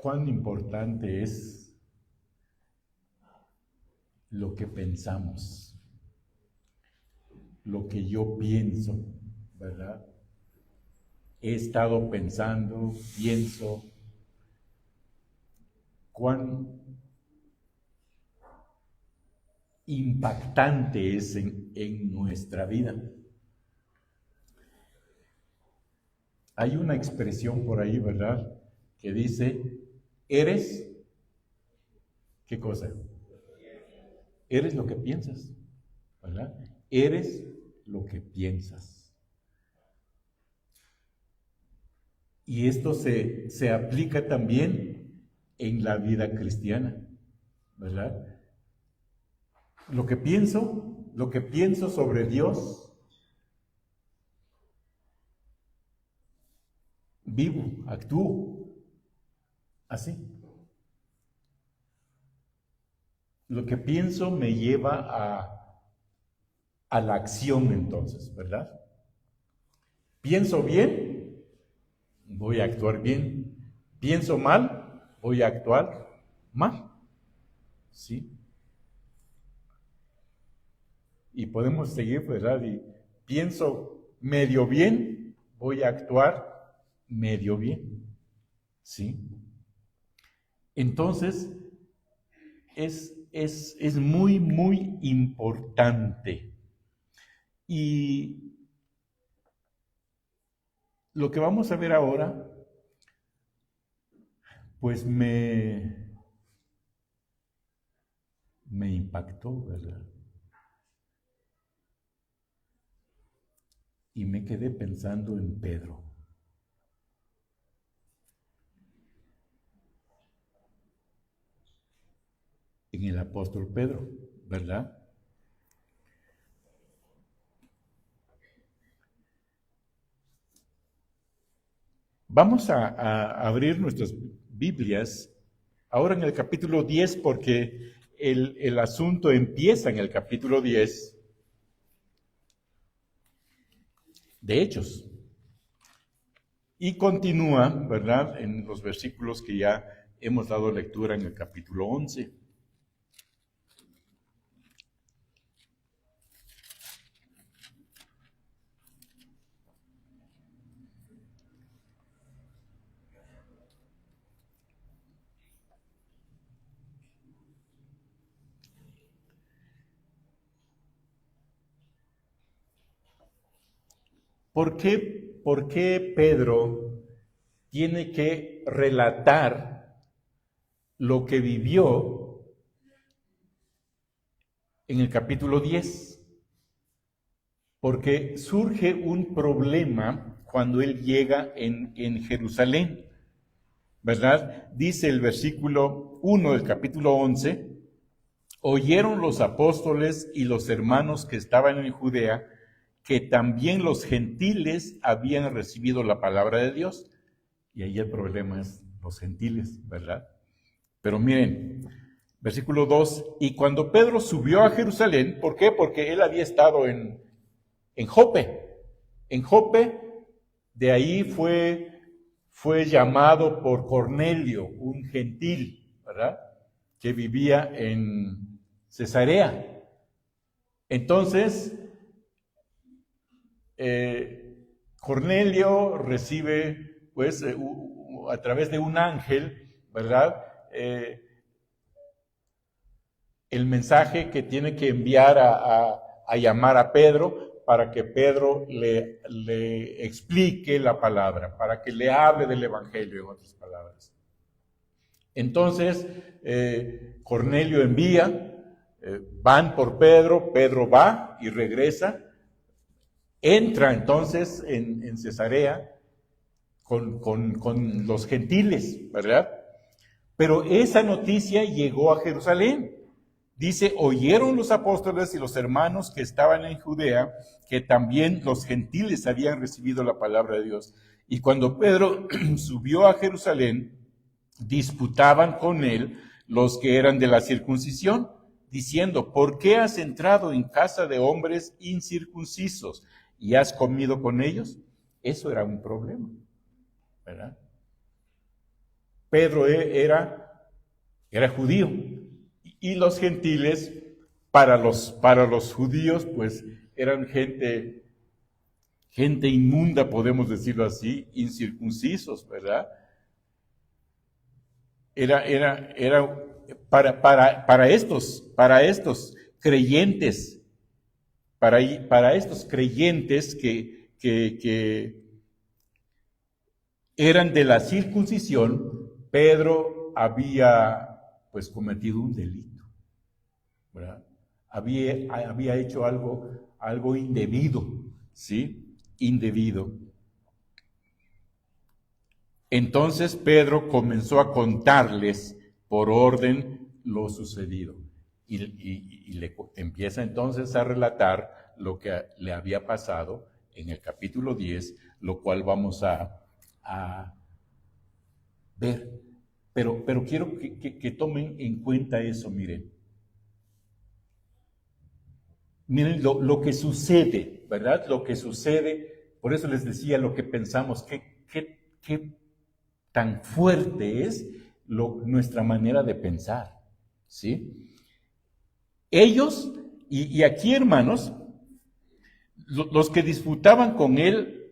cuán importante es lo que pensamos, lo que yo pienso, ¿verdad? He estado pensando, pienso, cuán impactante es en nuestra vida. Hay una expresión por ahí, ¿verdad? Que dice, eres, ¿qué cosa? Eres lo que piensas, ¿verdad? Eres lo que piensas. Y esto se aplica también en la vida cristiana, ¿verdad? Lo que pienso sobre Dios, vivo, actúo, así. Lo que pienso me lleva a la acción entonces, ¿verdad? Pienso bien, voy a actuar bien. Pienso mal, voy a actuar mal. ¿Sí? Y podemos seguir, ¿verdad? Y pienso medio bien, voy a actuar medio bien. ¿Sí? Entonces, es muy, muy importante. Y lo que vamos a ver ahora, pues me impactó, ¿verdad? Y me quedé pensando en Pedro. En el apóstol Pedro, ¿verdad? Vamos a abrir nuestras Biblias ahora en el capítulo 10 porque el asunto empieza en el capítulo 10 de Hechos y continúa, ¿verdad?, en los versículos que ya hemos dado lectura en el capítulo 11. ¿Por qué Pedro tiene que relatar lo que vivió en el capítulo 10? Porque surge un problema cuando él llega en Jerusalén, ¿verdad? Dice el versículo 1 del capítulo 11, oyeron los apóstoles y los hermanos que estaban en Judea que también los gentiles habían recibido la palabra de Dios. Y ahí el problema es los gentiles, ¿verdad? Pero miren, versículo 2, y cuando Pedro subió a Jerusalén, ¿por qué? Porque él había estado en Jope. En Jope, de ahí fue llamado por Cornelio, un gentil, ¿verdad?, que vivía en Cesarea. Entonces, Cornelio recibe, pues, a través de un ángel, ¿verdad?, el mensaje que tiene que enviar a llamar a Pedro para que Pedro le explique la palabra, para que le hable del evangelio, en otras palabras. Entonces, Cornelio envía, van por Pedro, Pedro va y regresa, entra entonces en Cesarea con los gentiles, ¿verdad? Pero esa noticia llegó a Jerusalén. Dice, oyeron los apóstoles y los hermanos que estaban en Judea que también los gentiles habían recibido la palabra de Dios. Y cuando Pedro subió a Jerusalén, disputaban con él los que eran de la circuncisión, diciendo, ¿por qué has entrado en casa de hombres incircuncisos y has comido con ellos? Eso era un problema, ¿verdad? Pedro era judío y los gentiles para los judíos pues eran gente inmunda, podemos decirlo así, incircuncisos, ¿verdad? Era para estos creyentes, para estos creyentes que eran de la circuncisión, Pedro había pues cometido un delito, ¿verdad? Había hecho algo indebido, ¿sí? Indebido. Entonces Pedro comenzó a contarles por orden lo sucedido y le empieza entonces a relatar lo que le había pasado en el capítulo 10, lo cual vamos a ver. Pero quiero que tomen en cuenta eso, miren. Miren lo que sucede, ¿verdad? Lo que sucede, por eso les decía lo que pensamos, qué tan fuerte es nuestra manera de pensar, ¿sí? Ellos, y aquí hermanos, los que disputaban con él,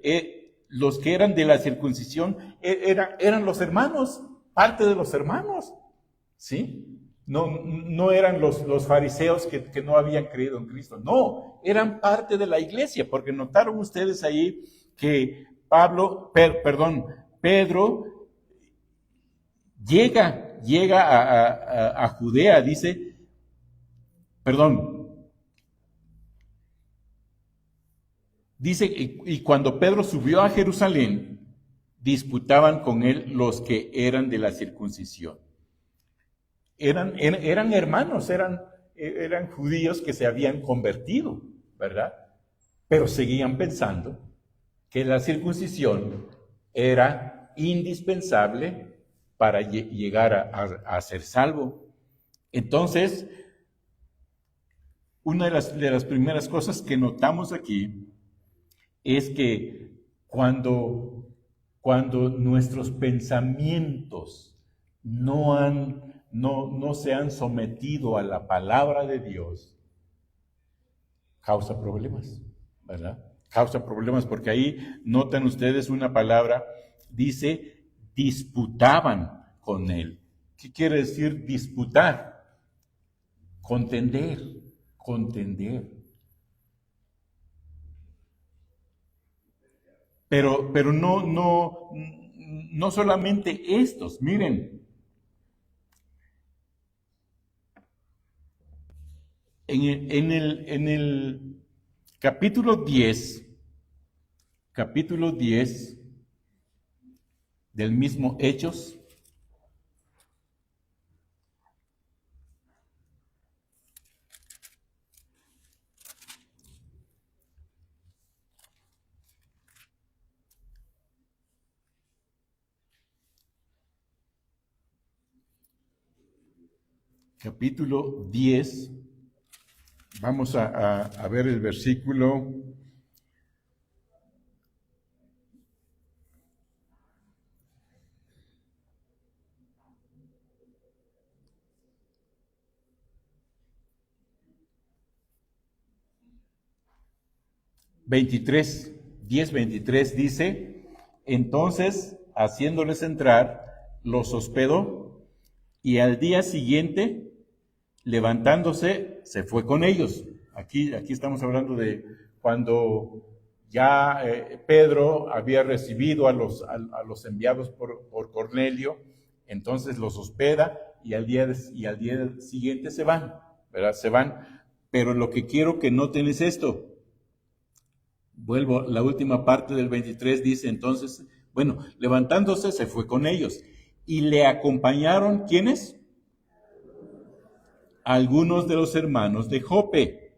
los que eran de la circuncisión, eran los hermanos, parte de los hermanos, ¿sí? No eran los fariseos que no habían creído en Cristo, no, eran parte de la iglesia, porque notaron ustedes ahí que Pedro llega a Judea, dice, y cuando Pedro subió a Jerusalén, disputaban con él los que eran de la circuncisión. Eran hermanos, eran judíos que se habían convertido, ¿verdad? Pero seguían pensando que la circuncisión era indispensable para llegar a ser salvo. Entonces, una de las primeras cosas que notamos aquí es que cuando nuestros pensamientos no se han sometido a la palabra de Dios, causa problemas, ¿verdad? Causa problemas porque ahí notan ustedes una palabra, dice, disputaban con él. ¿Qué quiere decir disputar? Contender, contender. Pero no solamente estos, miren, en el capítulo 10 del mismo Hechos, capítulo 10, vamos a ver el versículo 23, 10:23 dice, entonces, haciéndoles entrar, los hospedó y al día siguiente, levantándose, se fue con ellos. Aquí estamos hablando de cuando ya Pedro había recibido a los enviados por Cornelio, entonces los hospeda y al día siguiente se van, ¿verdad? Se van. Pero lo que quiero que noten es esto. Vuelvo, la última parte del 23 dice entonces, bueno, levantándose se fue con ellos y le acompañaron, ¿quiénes? Algunos de los hermanos de Jope,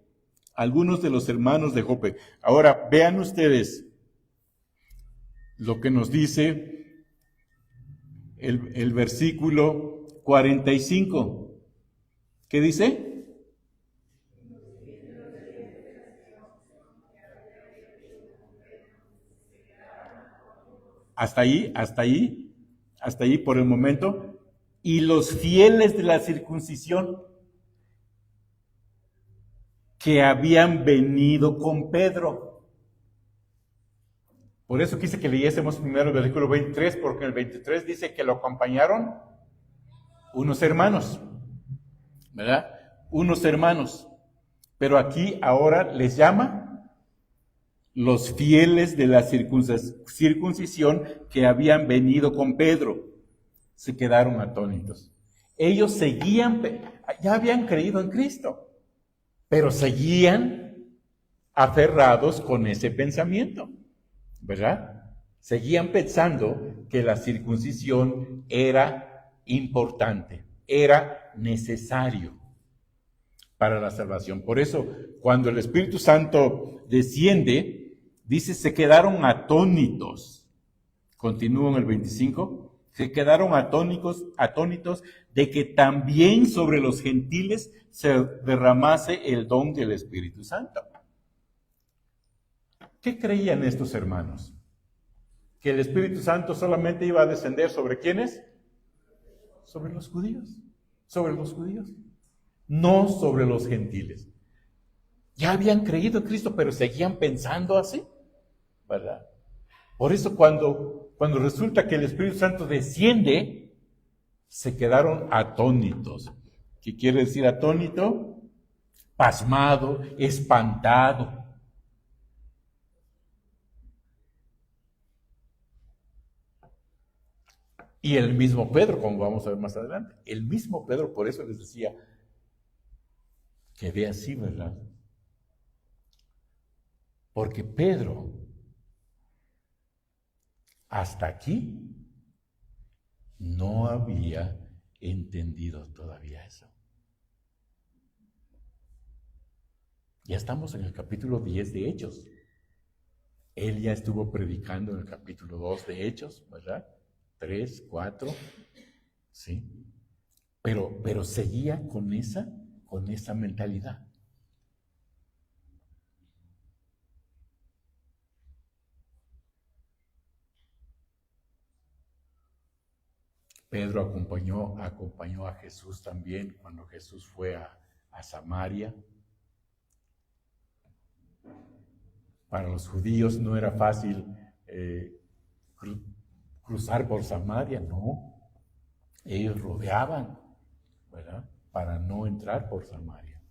algunos de los hermanos de Jope. Ahora, vean ustedes lo que nos dice el versículo 45. ¿Qué dice? Hasta ahí, hasta ahí. Hasta ahí por el momento. Y los fieles de la circuncisión que habían venido con Pedro. Por eso quise que leyésemos primero el versículo 23, porque en el 23 dice que lo acompañaron unos hermanos, ¿verdad? Unos hermanos. Pero aquí ahora les llama los fieles de la circuncisión que habían venido con Pedro. Se quedaron atónitos. Ellos seguían, ya habían creído en Cristo, pero seguían aferrados con ese pensamiento, ¿verdad? Seguían pensando que la circuncisión era importante, era necesario para la salvación. Por eso, cuando el Espíritu Santo desciende, dice, se quedaron atónitos. Continúo en el 25. Se quedaron atónitos de que también sobre los gentiles se derramase el don del Espíritu Santo. ¿Qué creían estos hermanos? ¿Que el Espíritu Santo solamente iba a descender sobre quiénes? Sobre los judíos. Sobre los judíos. No sobre los gentiles. Ya habían creído en Cristo, pero seguían pensando así, ¿verdad? Por eso cuando resulta que el Espíritu Santo desciende, se quedaron atónitos. ¿Qué quiere decir atónito? Pasmado, espantado. Y el mismo Pedro, como vamos a ver más adelante, el mismo Pedro por eso les decía, quedé así, ¿verdad? Porque Pedro, hasta aquí, no había entendido todavía eso. Ya estamos en el capítulo 10 de Hechos. Él ya estuvo predicando en el capítulo 2 de Hechos, ¿verdad? 3, 4, ¿sí? Pero seguía con esa mentalidad. Pedro acompañó a Jesús también cuando Jesús fue a Samaria. Para los judíos no era fácil cruzar por Samaria, no. Ellos rodeaban, ¿verdad? Para no entrar por Samaria.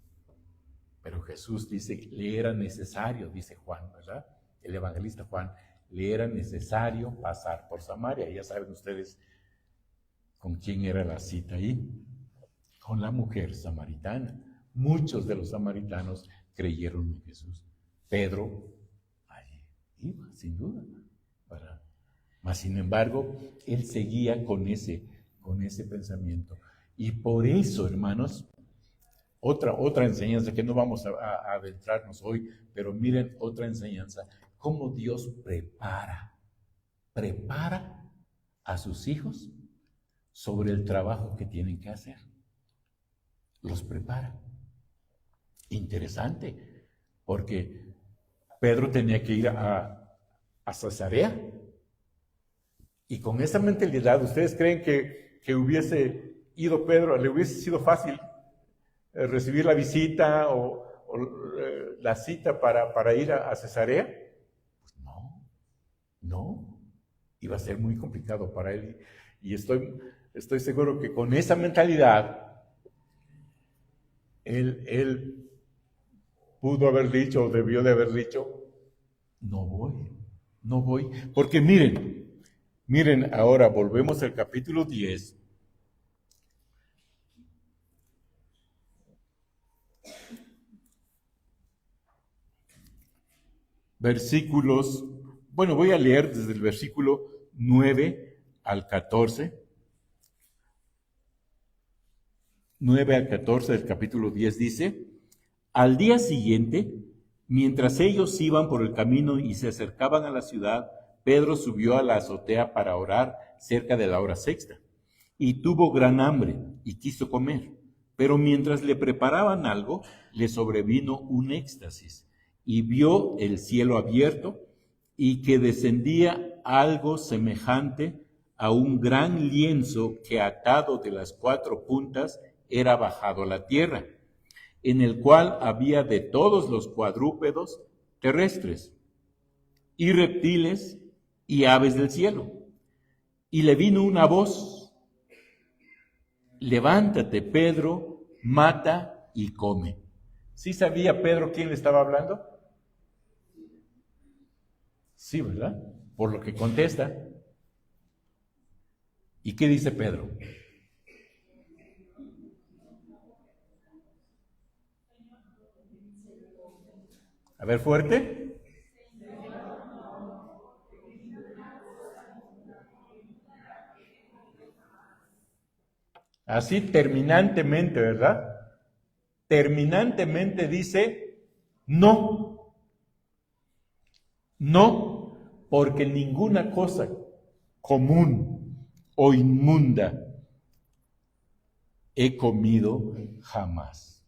Pero Jesús dice que le era necesario, dice Juan, ¿verdad? El evangelista Juan, le era necesario pasar por Samaria. Ya saben ustedes con quién era la cita ahí. Con la mujer samaritana. Muchos de los samaritanos creyeron en Jesús. Pedro ahí iba, sin duda, ¿verdad? Mas, sin embargo, él seguía con ese pensamiento. Y por eso, hermanos, otra enseñanza que no vamos a adentrarnos hoy, pero miren otra enseñanza, cómo Dios prepara a sus hijos sobre el trabajo que tienen que hacer. Los prepara. Interesante, porque Pedro tenía que ir a Cesarea. Y con esa mentalidad, ¿ustedes creen que hubiese ido Pedro, le hubiese sido fácil recibir la visita o la cita para ir a Cesarea? Pues no. Iba a ser muy complicado para él. Y estoy seguro que con esa mentalidad, él pudo haber dicho o debió de haber dicho, no voy. Porque miren ahora, volvemos al capítulo 10. Versículos, bueno, voy a leer desde el versículo 9 al 14. 9 al 14 del capítulo 10 dice, al día siguiente, mientras ellos iban por el camino y se acercaban a la ciudad, Pedro subió a la azotea para orar cerca de la hora sexta, y tuvo gran hambre y quiso comer. Pero mientras le preparaban algo, le sobrevino un éxtasis, y vio el cielo abierto, y que descendía algo semejante a un gran lienzo que atado de las 4 puntas era bajado a la tierra, en el cual había de todos los cuadrúpedos terrestres, y reptiles, y aves del cielo. Y le vino una voz: levántate, Pedro, mata y come. ¿Sí sabía Pedro quién le estaba hablando? Sí, ¿verdad? Por lo que contesta. ¿Y qué dice Pedro? A ver, fuerte. Así terminantemente, ¿verdad? Terminantemente dice: no, no, porque ninguna cosa común o inmunda he comido jamás.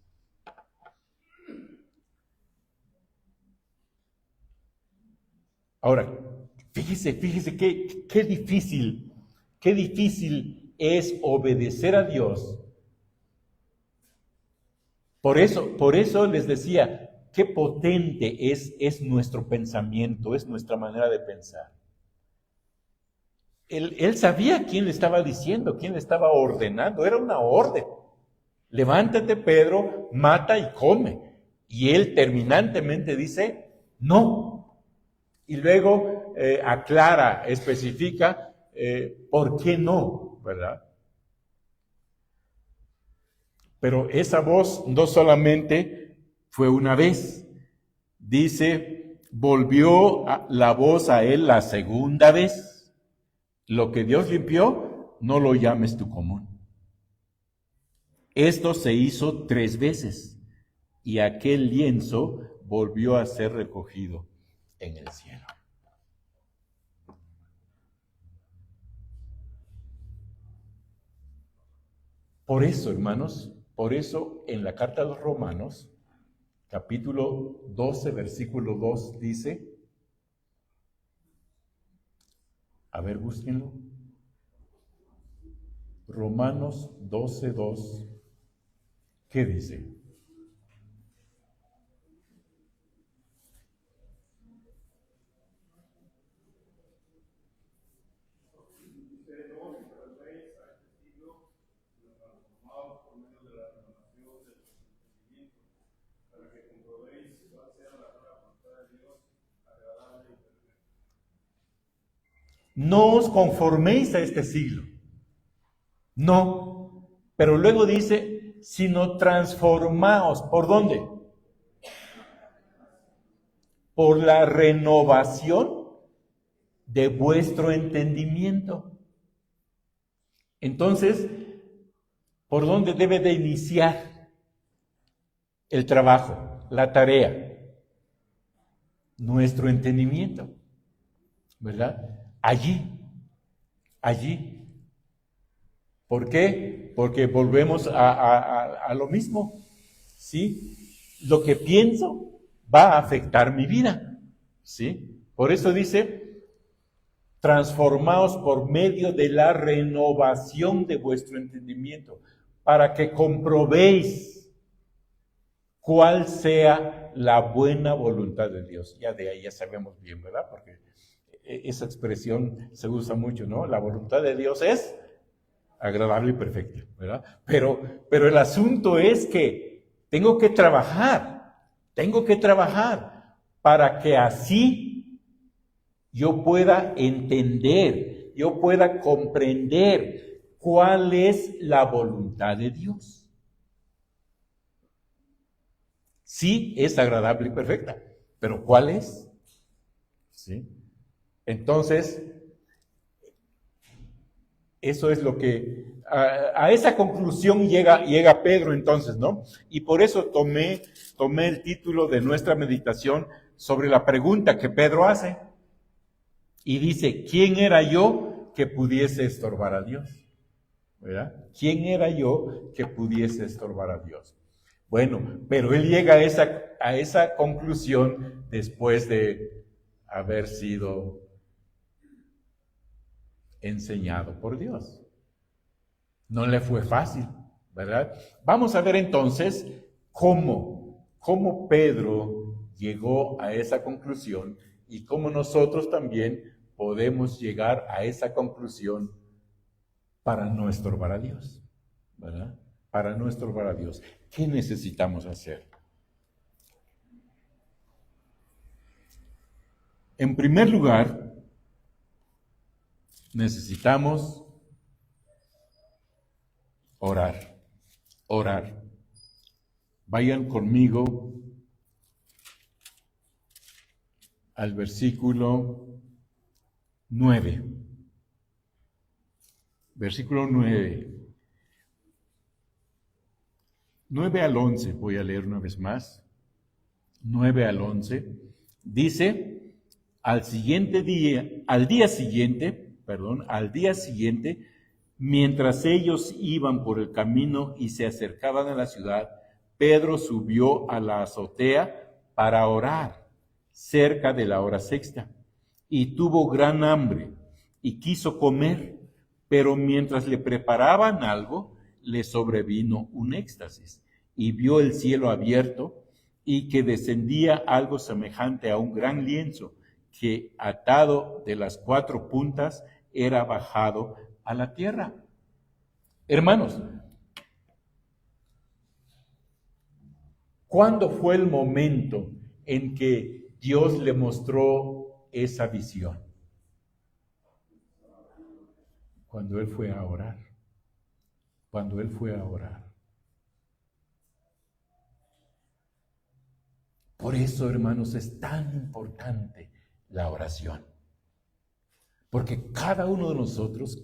Ahora, fíjese qué difícil es obedecer a Dios. Por eso les decía, qué potente es nuestro pensamiento, es nuestra manera de pensar. Él sabía quién le estaba diciendo, quién le estaba ordenando, era una orden. Levántate, Pedro, mata y come. Y él terminantemente dice: no. Y luego aclara, especifica por qué no, ¿verdad? Pero esa voz no solamente fue una vez. Dice, volvió la voz a él la segunda vez. Lo que Dios limpió, no lo llames tu común. Esto se hizo 3 veces y aquel lienzo volvió a ser recogido en el cielo. Por eso, hermanos, por eso en la carta a los Romanos, capítulo 12, versículo 2 dice, a ver, búsquenlo. Romanos 12, 2, ¿qué dice? No os conforméis a este siglo. No. Pero luego dice, sino transformaos. ¿Por dónde? Por la renovación de vuestro entendimiento. Entonces, ¿por dónde debe de iniciar el trabajo, la tarea? Nuestro entendimiento, ¿verdad? Allí. ¿Por qué? Porque volvemos a lo mismo, ¿sí? Lo que pienso va a afectar mi vida, ¿sí? Por eso dice, transformaos por medio de la renovación de vuestro entendimiento, para que comprobéis cuál sea la buena voluntad de Dios. Ya de ahí ya sabemos bien, ¿verdad? Porque esa expresión se usa mucho, ¿no? La voluntad de Dios es agradable y perfecta, ¿verdad? Pero el asunto es que tengo que trabajar para que así yo pueda entender, yo pueda comprender cuál es la voluntad de Dios. Sí, es agradable y perfecta, pero ¿cuál es? ¿Sí? Entonces, eso es lo que, a esa conclusión llega Pedro entonces, ¿no? Y por eso tomé el título de nuestra meditación sobre la pregunta que Pedro hace. Y dice, ¿quién era yo que pudiese estorbar a Dios? ¿Verdad? ¿Quién era yo que pudiese estorbar a Dios? Bueno, pero él llega a esa conclusión después de haber sido enseñado por Dios. No le fue fácil, ¿verdad? Vamos a ver entonces cómo Pedro llegó a esa conclusión y cómo nosotros también podemos llegar a esa conclusión para no estorbar a Dios, ¿verdad? Para no estorbar a Dios. ¿Qué necesitamos hacer? En primer lugar, necesitamos orar. Orar. Vayan conmigo al versículo 9. Versículo 9. 9 al 11, voy a leer una vez más. 9 al 11. Dice, al día siguiente, mientras ellos iban por el camino y se acercaban a la ciudad, Pedro subió a la azotea para orar cerca de la hora sexta y tuvo gran hambre y quiso comer, pero mientras le preparaban algo, le sobrevino un éxtasis y vio el cielo abierto y que descendía algo semejante a un gran lienzo que atado de las 4 puntas era bajado a la tierra. Hermanos, ¿cuándo fue el momento en que Dios le mostró esa visión? Cuando él fue a orar. Cuando él fue a orar. Por eso, hermanos, es tan importante la oración. Porque cada uno de nosotros,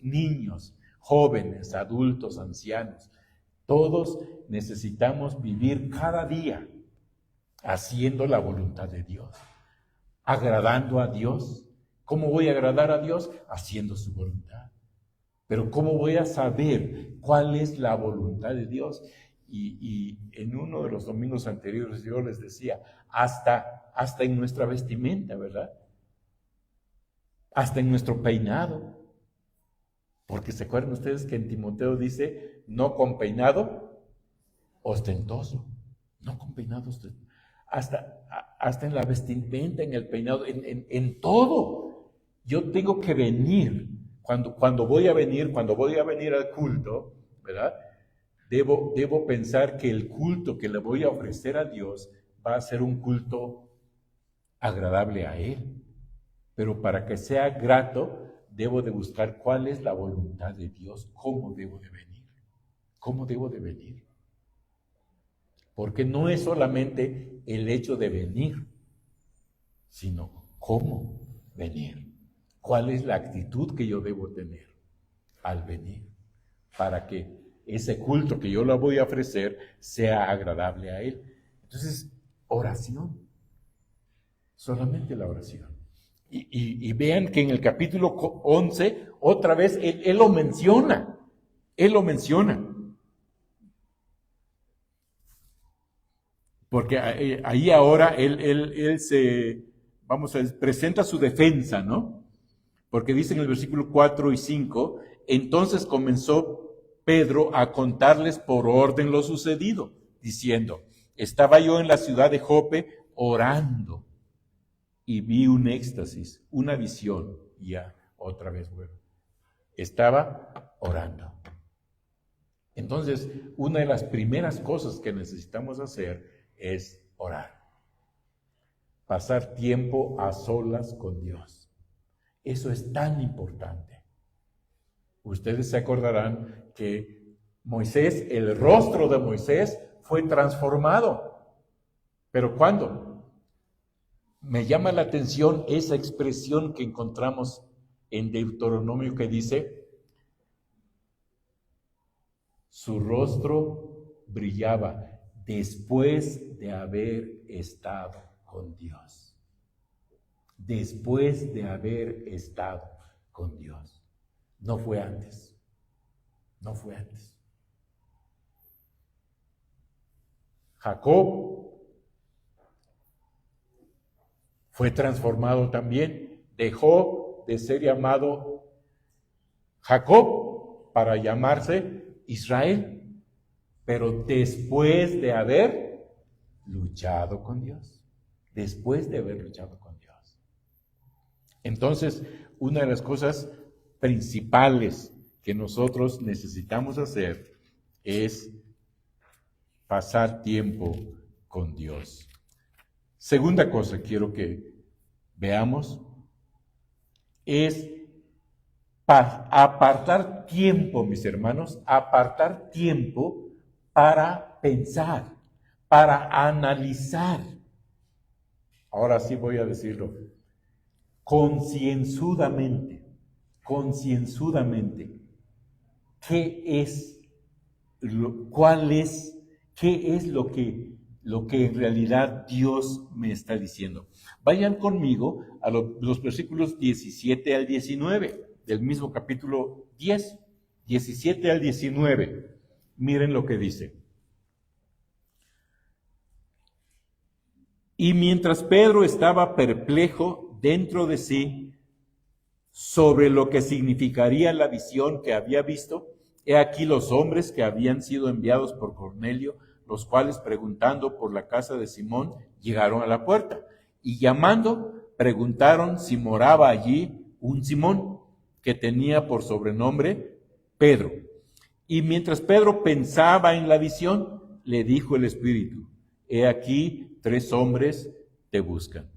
niños, jóvenes, adultos, ancianos, todos necesitamos vivir cada día haciendo la voluntad de Dios, agradando a Dios. ¿Cómo voy a agradar a Dios? Haciendo su voluntad. Pero ¿cómo voy a saber cuál es la voluntad de Dios? Y en uno de los domingos anteriores yo les decía, hasta en nuestra vestimenta, ¿verdad? Hasta en nuestro peinado. Porque se acuerdan ustedes que en Timoteo dice, no con peinado ostentoso. No con peinado ostentoso. Hasta en la vestimenta, en el peinado, en todo. Yo tengo que venir. Cuando voy a venir al culto, ¿verdad? Debo pensar que el culto que le voy a ofrecer a Dios va a ser un culto agradable a Él. Pero para que sea grato, debo de buscar cuál es la voluntad de Dios, cómo debo de venir. ¿Cómo debo de venir? Porque no es solamente el hecho de venir, sino cómo venir. ¿Cuál es la actitud que yo debo tener al venir? Para que ese culto que yo le voy a ofrecer sea agradable a Él. Entonces, oración. Solamente la oración. Y vean que en el capítulo 11, otra vez, él lo menciona. Él lo menciona. Porque ahí ahora él presenta su defensa, ¿no? Porque dice en el versículo 4 y 5, entonces comenzó Pedro a contarles por orden lo sucedido, diciendo, estaba yo en la ciudad de Jope orando y vi un éxtasis, una visión, y ya otra vez vuelvo. Estaba orando. Entonces, una de las primeras cosas que necesitamos hacer es orar. Pasar tiempo a solas con Dios. Eso es tan importante. Ustedes se acordarán que Moisés, el rostro de Moisés fue transformado. ¿Pero cuándo? Me llama la atención esa expresión que encontramos en Deuteronomio que dice, su rostro brillaba después de haber estado con Dios. Después de haber estado con Dios. No fue antes. No fue antes. Jacob fue transformado también. Dejó de ser llamado Jacob para llamarse Israel, pero después de haber luchado con Dios, después de haber luchado con Dios. Entonces, una de las cosas principales que nosotros necesitamos hacer es pasar tiempo con Dios. Segunda cosa quiero que veamos es apartar tiempo, mis hermanos, apartar tiempo para pensar, para analizar. Ahora sí voy a decirlo, concienzudamente, qué es lo que en realidad Dios me está diciendo. Vayan conmigo a los versículos 17 al 19 del mismo capítulo 10, 17 al 19. Miren lo que dice. Y mientras Pedro estaba perplejo dentro de sí sobre lo que significaría la visión que había visto, he aquí los hombres que habían sido enviados por Cornelio, los cuales preguntando por la casa de Simón, llegaron a la puerta, y llamando, preguntaron si moraba allí un Simón, que tenía por sobrenombre Pedro. Y mientras Pedro pensaba en la visión, le dijo el Espíritu, he aquí 3 hombres te buscan.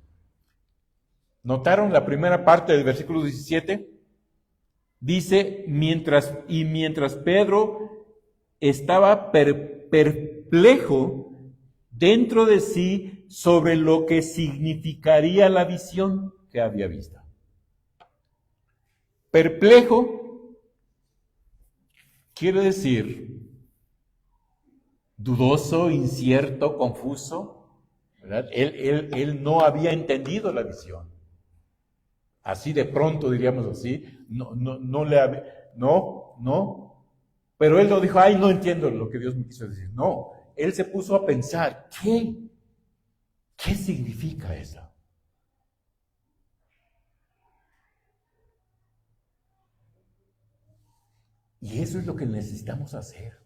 ¿Notaron la primera parte del versículo 17? Dice, mientras Pedro estaba perplejo dentro de sí sobre lo que significaría la visión que había visto. Perplejo quiere decir dudoso, incierto, confuso, ¿verdad? Él no había entendido la visión. Así de pronto, diríamos así, no, pero él no dijo, ay, no entiendo lo que Dios me quiso decir. No, él se puso a pensar, ¿qué significa eso? Y eso es lo que necesitamos hacer.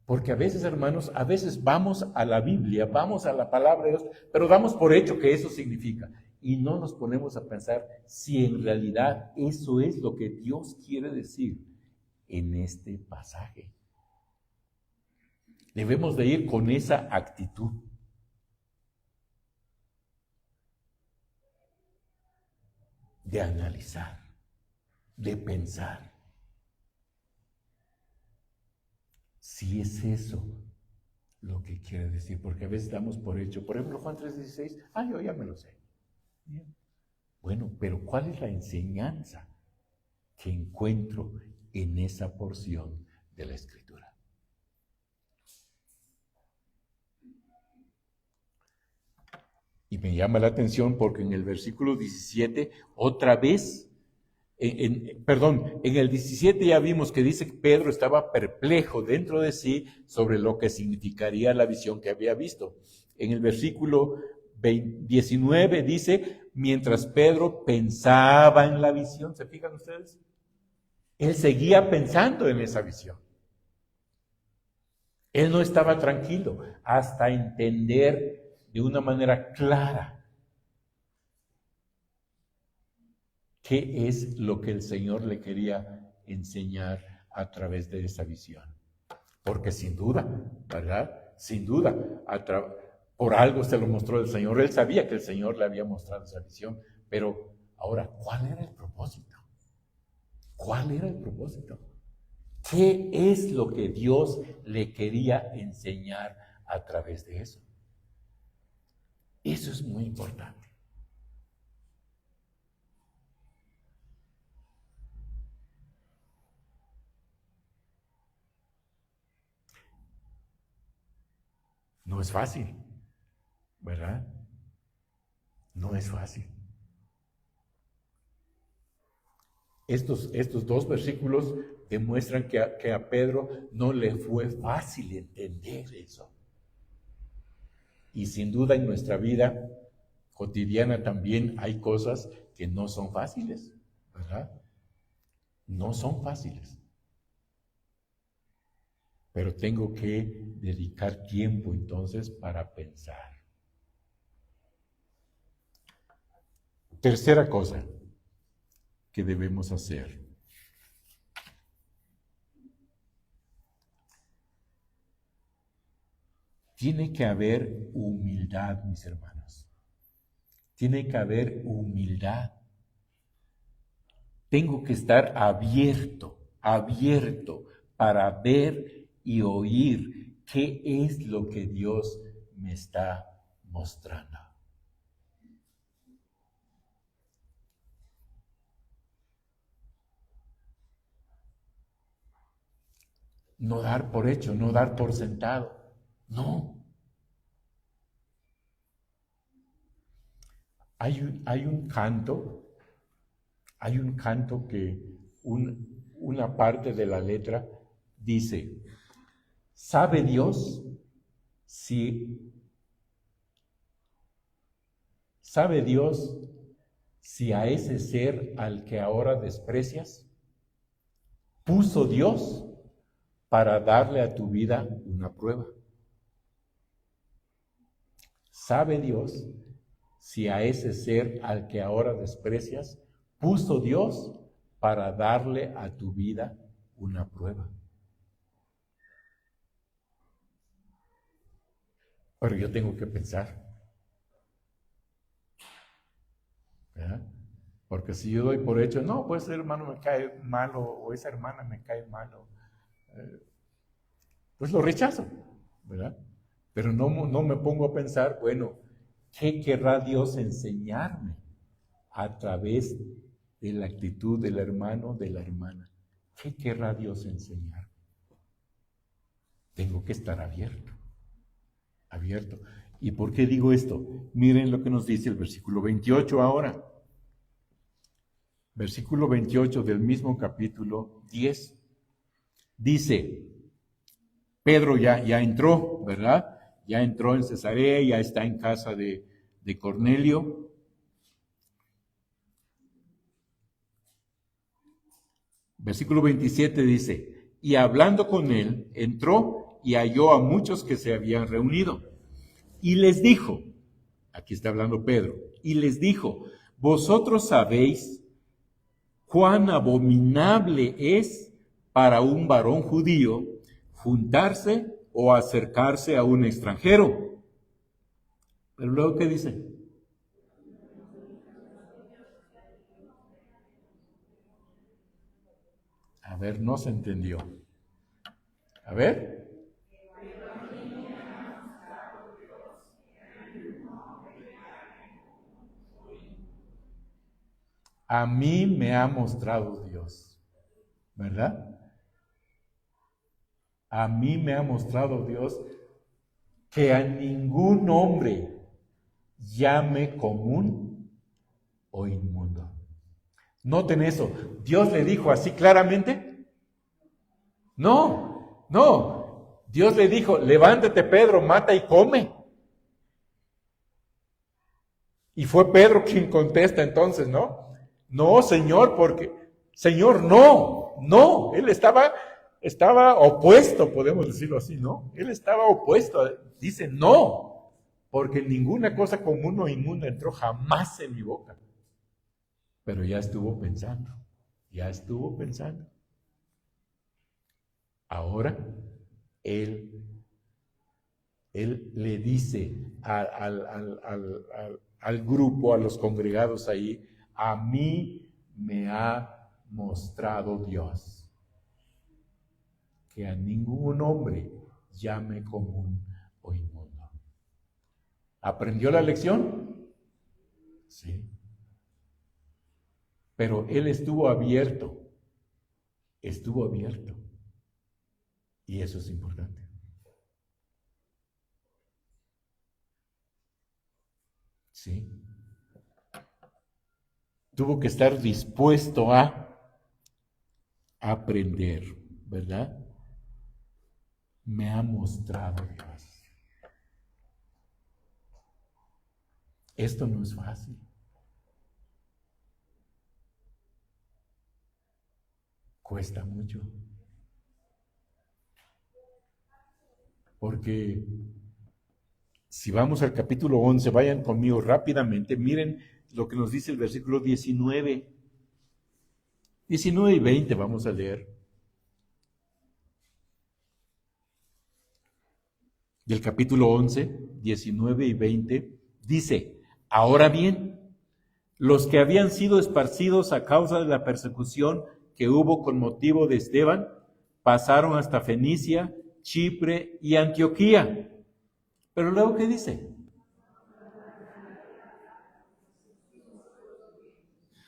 Porque a veces, hermanos, vamos a la Biblia, vamos a la palabra de Dios, pero damos por hecho que eso significa. Y no nos ponemos a pensar si en realidad eso es lo que Dios quiere decir en este pasaje. Debemos de ir con esa actitud. De analizar, de pensar. Si es eso lo que quiere decir, porque a veces damos por hecho. Por ejemplo, Juan 3:16, yo ya me lo sé. Bien. Bueno, pero ¿cuál es la enseñanza que encuentro en esa porción de la Escritura? Y me llama la atención porque en el versículo 17, otra vez, en el 17 ya vimos que dice que Pedro estaba perplejo dentro de sí sobre lo que significaría la visión que había visto. En el versículo 19 dice, mientras Pedro pensaba en la visión, ¿se fijan ustedes? Él seguía pensando en esa visión. Él no estaba tranquilo hasta entender de una manera clara qué es lo que el Señor le quería enseñar a través de esa visión. Porque sin duda, ¿verdad? Sin duda, por algo se lo mostró el Señor. Él sabía que el Señor le había mostrado esa visión, pero ahora, ¿cuál era el propósito? ¿Cuál era el propósito? ¿Qué es lo que Dios le quería enseñar a través de eso? Eso es muy importante. No es fácil, ¿verdad? No es fácil. Estos 2 versículos demuestran que a Pedro no le fue fácil entender eso. Y sin duda en nuestra vida cotidiana también hay cosas que no son fáciles, ¿verdad? No son fáciles. Pero tengo que dedicar tiempo entonces para pensar. Tercera cosa que debemos hacer. Tiene que haber humildad, mis hermanos. Tiene que haber humildad. Tengo que estar abierto para ver y oír qué es lo que Dios me está mostrando. No dar por hecho, no dar por sentado. No. Hay un canto que una parte de la letra dice, ¿sabe Dios si a ese ser al que ahora desprecias, puso Dios para darle a tu vida una prueba? ¿Sabe Dios si a ese ser al que ahora desprecias, puso Dios para darle a tu vida una prueba? Pero yo tengo que pensar, ¿verdad? Porque si yo doy por hecho, no, pues ese hermano me cae mal o esa hermana me cae mal, pues lo rechazo, ¿verdad? Pero no me pongo a pensar, bueno, ¿qué querrá Dios enseñarme a través de la actitud del hermano, de la hermana? ¿Qué querrá Dios enseñarme? Tengo que estar abierto. ¿Y por qué digo esto? Miren lo que nos dice el versículo 28 ahora. Versículo 28 del mismo capítulo 10. Dice, Pedro ya entró, ¿verdad? Ya entró en Cesarea, ya está en casa de Cornelio. Versículo 27 dice, y hablando con él, entró y halló a muchos que se habían reunido. Y les dijo, aquí está hablando Pedro, y les dijo, vosotros sabéis cuán abominable es para un varón judío juntarse o acercarse a un extranjero. Pero luego, ¿qué dice? A ver, no se entendió. A ver. A mí me ha mostrado Dios, ¿verdad? A mí me ha mostrado Dios que a ningún hombre llame común o inmundo. Noten eso. ¿Dios le dijo así claramente? No, no. Dios le dijo, levántate Pedro, mata y come. Y fue Pedro quien contesta entonces, ¿no? No, Señor, Señor, no. Él estaba opuesto, podemos decirlo así, ¿no? Él estaba opuesto. Dice, no, porque ninguna cosa común o inmunda entró jamás en mi boca. Pero ya estuvo pensando. Ahora, él le dice al grupo, a los congregados ahí, a mí me ha mostrado Dios que a ningún hombre llame común o inmundo. ¿Aprendió la lección? Sí. Pero él estuvo abierto. Y eso es importante. Sí. Tuvo que estar dispuesto a aprender, ¿verdad? Me ha mostrado Dios. Esto no es fácil. Cuesta mucho. Porque si vamos al capítulo 11, vayan conmigo rápidamente, miren lo que nos dice el versículo 19. 19 y 20 vamos a leer. Del capítulo 11, 19 y 20, dice: ahora bien, los que habían sido esparcidos a causa de la persecución que hubo con motivo de Esteban, pasaron hasta Fenicia, Chipre y Antioquía. Pero luego, ¿qué dice?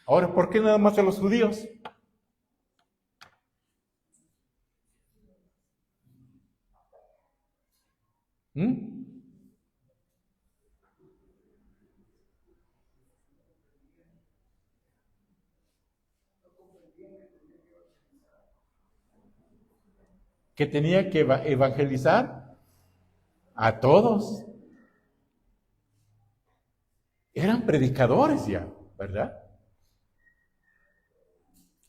Ahora, ¿por qué nada más a los judíos? ¿Mm? Que tenía que evangelizar a todos. Eran predicadores ya, ¿verdad?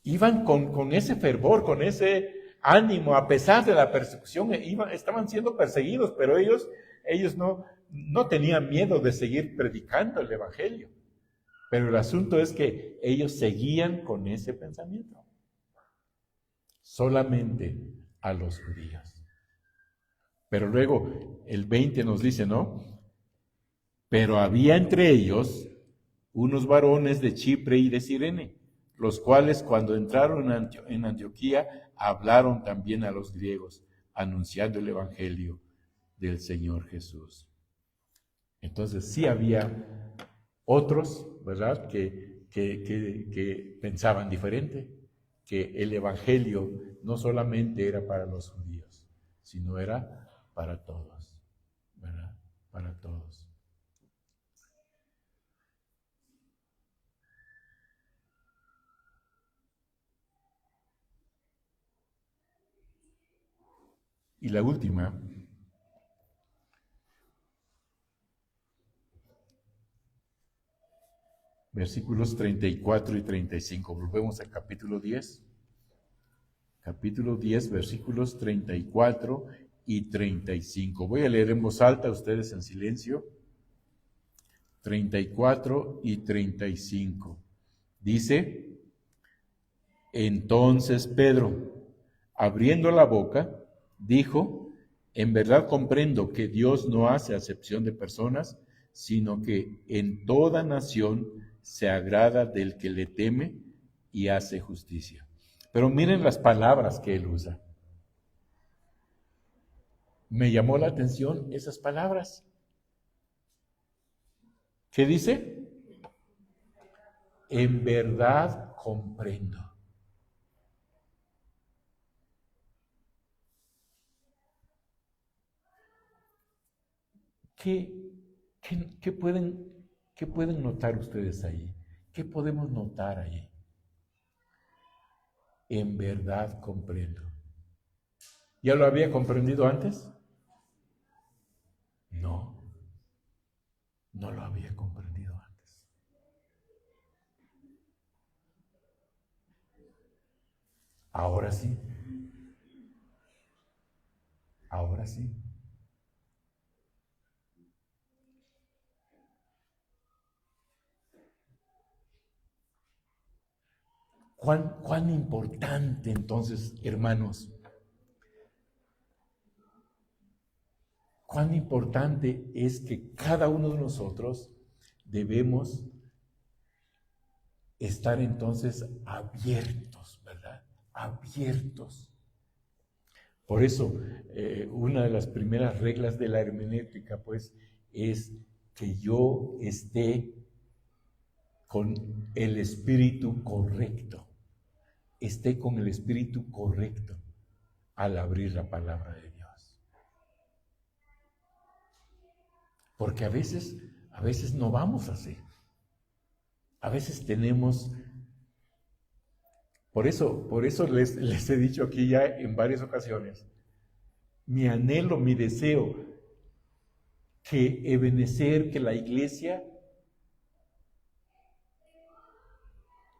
Iban con ese fervor, con ese ánimo, a pesar de la persecución, estaban siendo perseguidos, pero ellos no tenían miedo de seguir predicando el Evangelio. Pero el asunto es que ellos seguían con ese pensamiento. Solamente a los judíos. Pero luego el 20 nos dice, ¿no? Pero había entre ellos unos varones de Chipre y de Cirene, los cuales cuando entraron en Antioquía hablaron también a los griegos, anunciando el Evangelio del Señor Jesús. Entonces sí había otros, ¿verdad?, que pensaban diferente, que el Evangelio no solamente era para los judíos, sino era para todos, ¿verdad? Para todos. Y la última, versículos 34 y 35. Volvemos al capítulo 10. Capítulo 10, versículos 34 y 35. Voy a leer en voz alta, ustedes en silencio. 34 y 35. Dice: entonces Pedro, abriendo la boca, dijo: en verdad comprendo que Dios no hace acepción de personas, sino que en toda nación se agrada del que le teme y hace justicia. Pero miren las palabras que él usa. Me llamó la atención esas palabras. ¿Qué dice? En verdad comprendo. ¿Qué pueden notar ustedes ahí? ¿Qué podemos notar ahí? En verdad comprendo. ¿Ya lo había comprendido antes? No, no lo había comprendido antes. Ahora sí. Ahora sí. ¿Cuán importante entonces, hermanos? Cuán importante es que cada uno de nosotros debemos estar entonces abiertos, ¿verdad? Abiertos. Por eso, una de las primeras reglas de la hermenéutica, pues, es que yo esté con el espíritu correcto, esté con el espíritu correcto al abrir la palabra de Dios. Porque a veces no vamos así. A veces tenemos... Por eso les he dicho aquí ya en varias ocasiones, mi anhelo, mi deseo, que Ebenecer, que la iglesia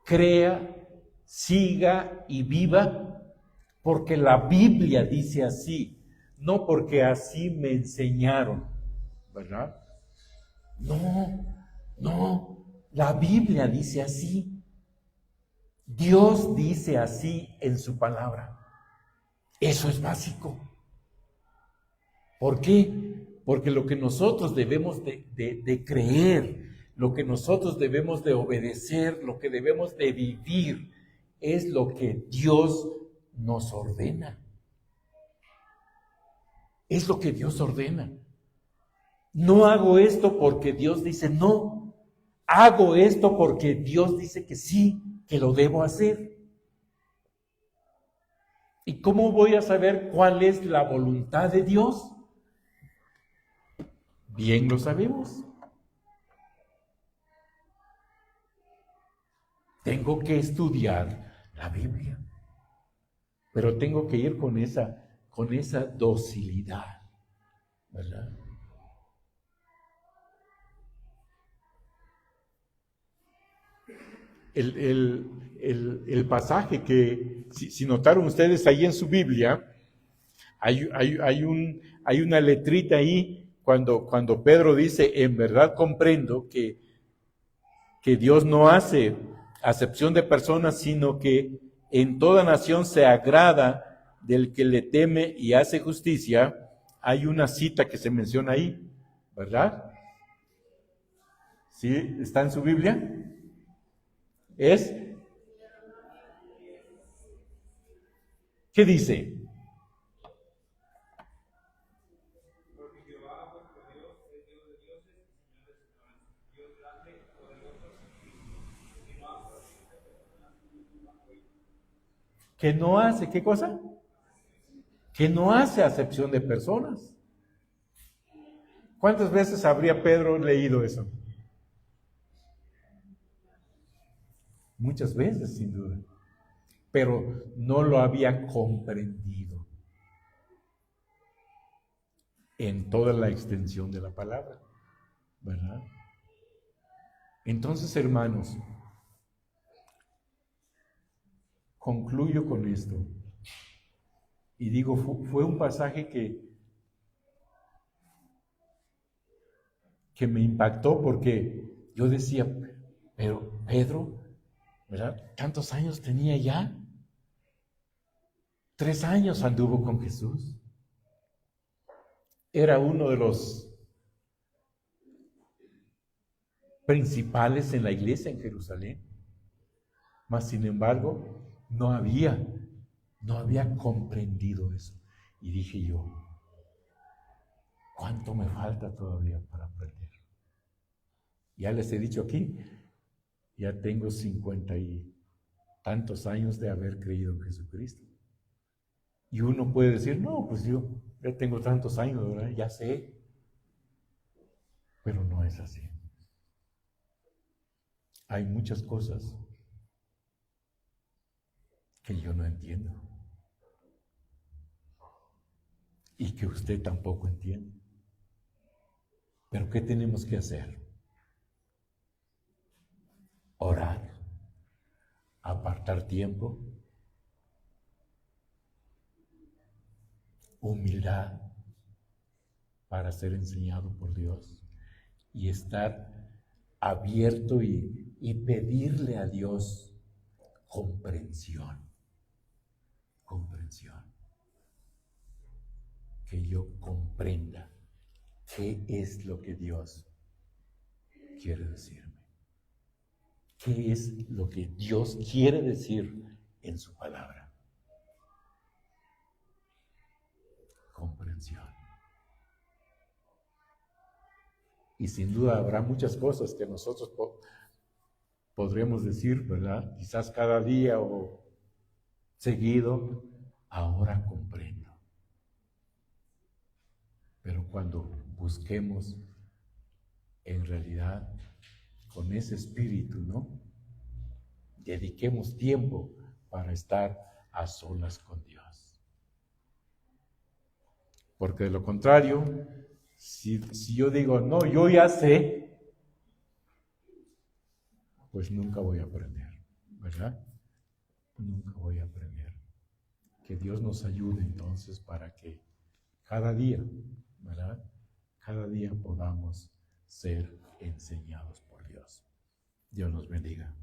crea siga y viva porque la Biblia dice así, no porque así me enseñaron, ¿verdad? No, la Biblia dice así. Dios dice así en su palabra. Eso es básico. ¿Por qué? Porque lo que nosotros debemos de creer, lo que nosotros debemos de obedecer, lo que debemos de vivir, es lo que Dios nos ordena. Es lo que Dios ordena. No hago esto porque Dios dice no. Hago esto porque Dios dice que sí, que lo debo hacer. ¿Y cómo voy a saber cuál es la voluntad de Dios? Bien lo sabemos. Tengo que estudiar la Biblia, pero tengo que ir con esa docilidad, ¿verdad? El pasaje que, si notaron ustedes ahí en su Biblia, hay una letrita ahí cuando Pedro dice, en verdad comprendo que Dios no hace acepción de personas, sino que en toda nación se agrada del que le teme y hace justicia. Hay una cita que se menciona ahí, ¿verdad? ¿Sí? ¿Está en su Biblia? Es, ¿qué dice? Que no hace, ¿qué cosa? Que no hace acepción de personas. ¿Cuántas veces habría Pedro leído eso? Muchas veces, sin duda. Pero no lo había comprendido en toda la extensión de la palabra, ¿verdad? Entonces, hermanos, concluyo con esto. Y digo, fue un pasaje que me impactó porque yo decía, pero Pedro, ¿verdad? ¿Tantos años tenía ya? 3 años anduvo con Jesús. Era uno de los principales en la iglesia en Jerusalén. Mas, sin embargo, no había comprendido eso. Y dije yo, ¿cuánto me falta todavía para aprender? Ya les he dicho aquí, ya tengo 50 y tantos años de haber creído en Jesucristo. Y uno puede decir, no, pues yo ya tengo tantos años, ¿verdad? Ya sé. Pero no es así. Hay muchas cosas que yo no entiendo. Y que usted tampoco entiende. Pero ¿qué tenemos que hacer? Orar, apartar tiempo, humildad para ser enseñado por Dios y estar abierto y pedirle a Dios comprensión. Que yo comprenda qué es lo que Dios quiere decirme. ¿Qué es lo que Dios quiere decir en su palabra? Comprensión. Y sin duda habrá muchas cosas que nosotros podremos decir, ¿verdad? Quizás cada día o seguido, ahora comprendo. Pero cuando busquemos en realidad con ese espíritu, ¿no? Dediquemos tiempo para estar a solas con Dios. Porque de lo contrario, si yo digo, no, yo ya sé, pues nunca voy a aprender, ¿verdad? nunca voy a aprender. Que Dios nos ayude entonces para que cada día, ¿verdad? Cada día podamos ser enseñados por Dios. Dios nos bendiga.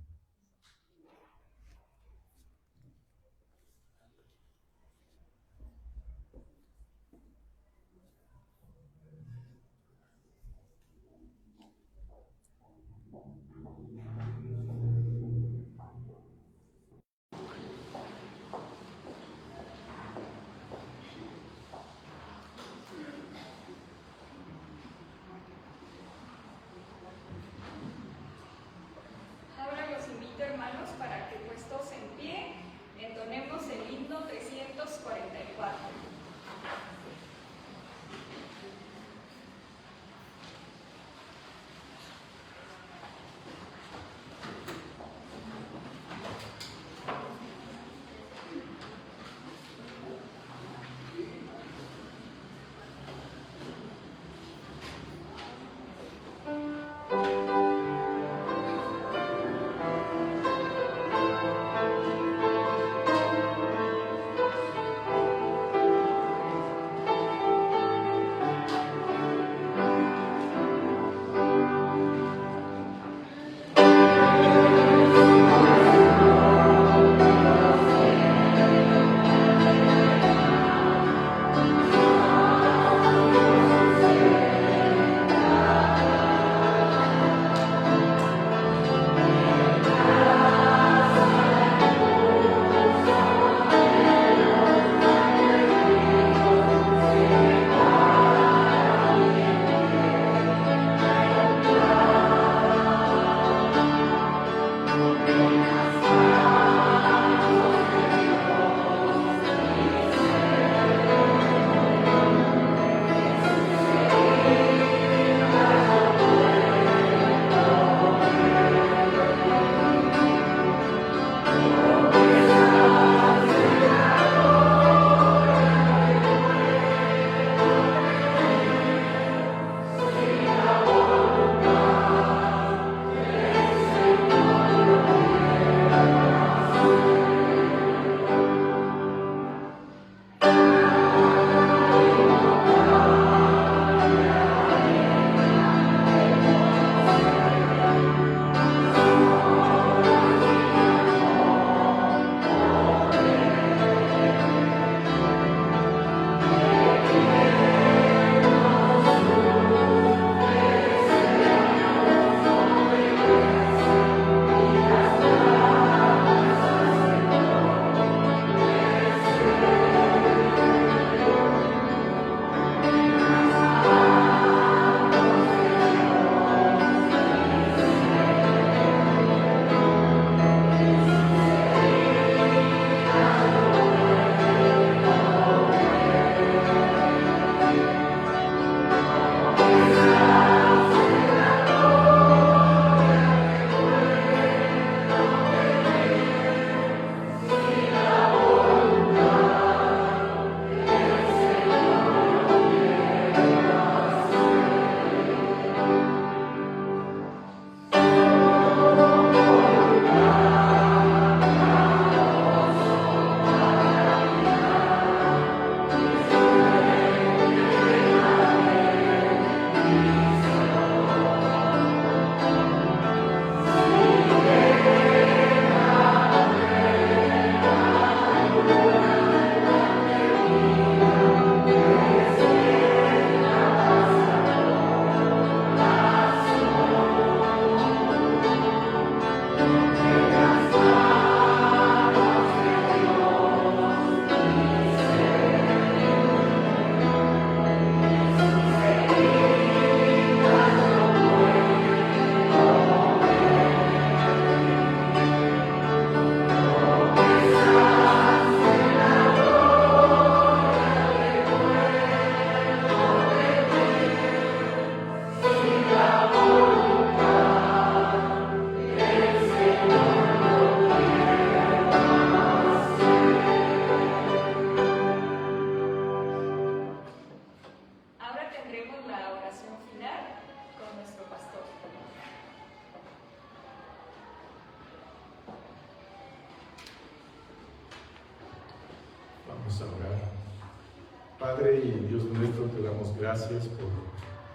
Padre y Dios nuestro, te damos gracias por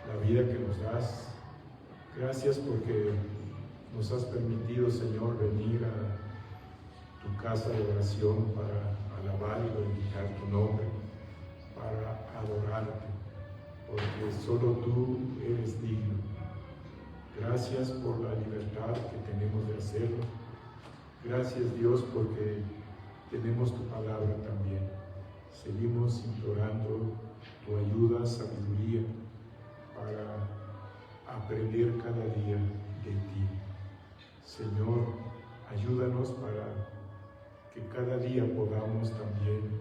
la vida que nos das. Gracias porque nos has permitido, Señor, venir a tu casa de oración para alabar y glorificar tu nombre, para adorarte, porque solo tú eres digno. Gracias por la libertad que tenemos de hacerlo. Gracias, Dios, porque tenemos tu palabra también. Seguimos implorando tu ayuda, sabiduría, para aprender cada día de ti. Señor, ayúdanos para que cada día podamos también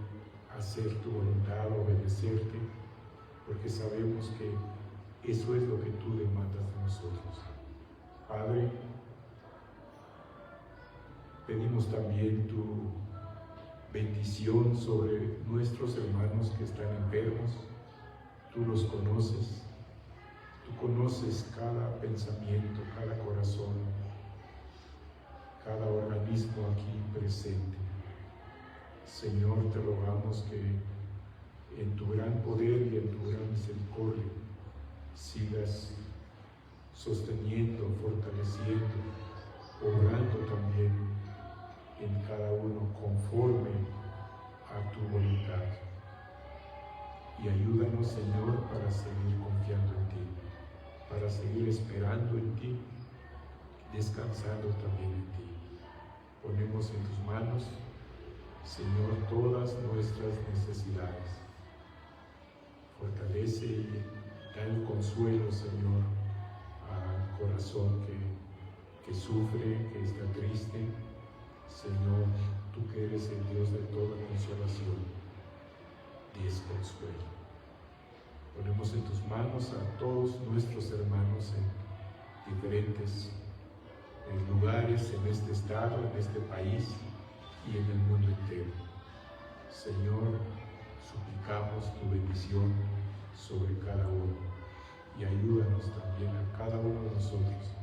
hacer tu voluntad, obedecerte, porque sabemos que eso es lo que tú demandas de nosotros. Padre, pedimos también tu bendición sobre nuestros hermanos que están enfermos. Tú los conoces, tú conoces cada pensamiento, cada corazón, cada organismo aquí presente. Señor, te rogamos que en tu gran poder y en tu gran misericordia sigas sosteniendo, fortaleciendo, obrando también en cada uno conforme a tu voluntad. Y ayúdanos, Señor, para seguir confiando en ti, para seguir esperando en ti, descansando también en ti. Ponemos en tus manos, Señor, todas nuestras necesidades. Fortalece y da el consuelo, Señor, al corazón que sufre, que está triste. Señor, tú que eres el Dios de toda consolación, desconsuelo. Ponemos en tus manos a todos nuestros hermanos en diferentes lugares, en este estado, en este país y en el mundo entero. Señor, suplicamos tu bendición sobre cada uno y ayúdanos también a cada uno de nosotros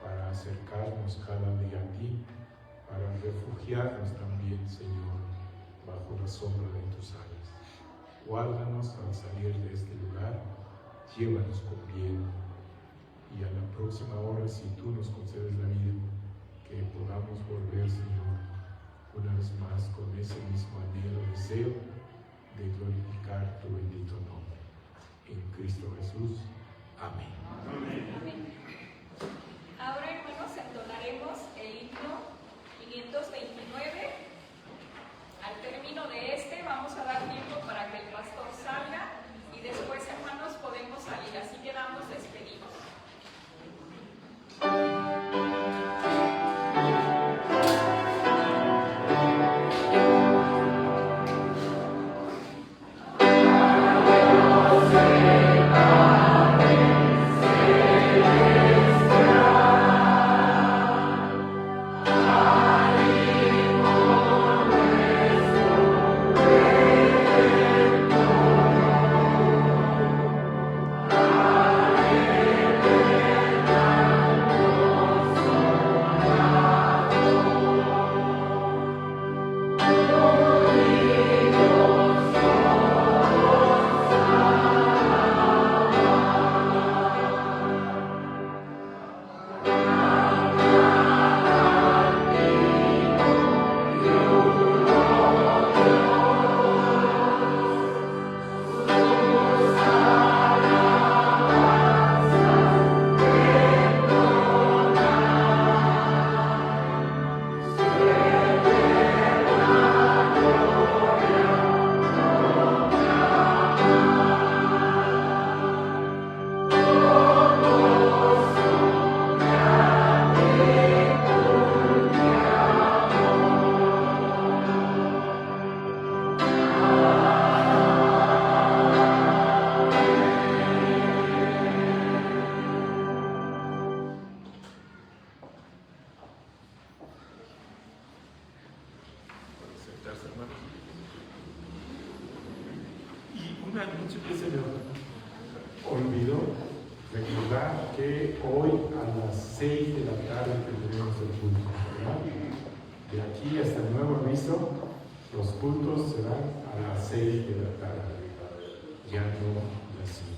para acercarnos cada día a ti, para refugiarnos también, Señor, bajo la sombra de tus alas. Guárdanos al salir de este lugar, llévanos con bien, y a la próxima hora, si tú nos concedes la vida, que podamos volver, Señor, una vez más con ese mismo anhelo, deseo de glorificar tu bendito nombre. En Cristo Jesús. Amén. Amén. Ahora, hermanos, entonaremos el himno 529. Al término de este vamos a dar tiempo para que el pastor salga y después, hermanos, podemos salir, así quedamos despedidos. Un anuncio que se me olvidó recordar que hoy a las 6 de la tarde tendremos el culto, ¿verdad? De aquí hasta el nuevo aviso, los cultos serán a las 6 de la tarde. enviando la señal.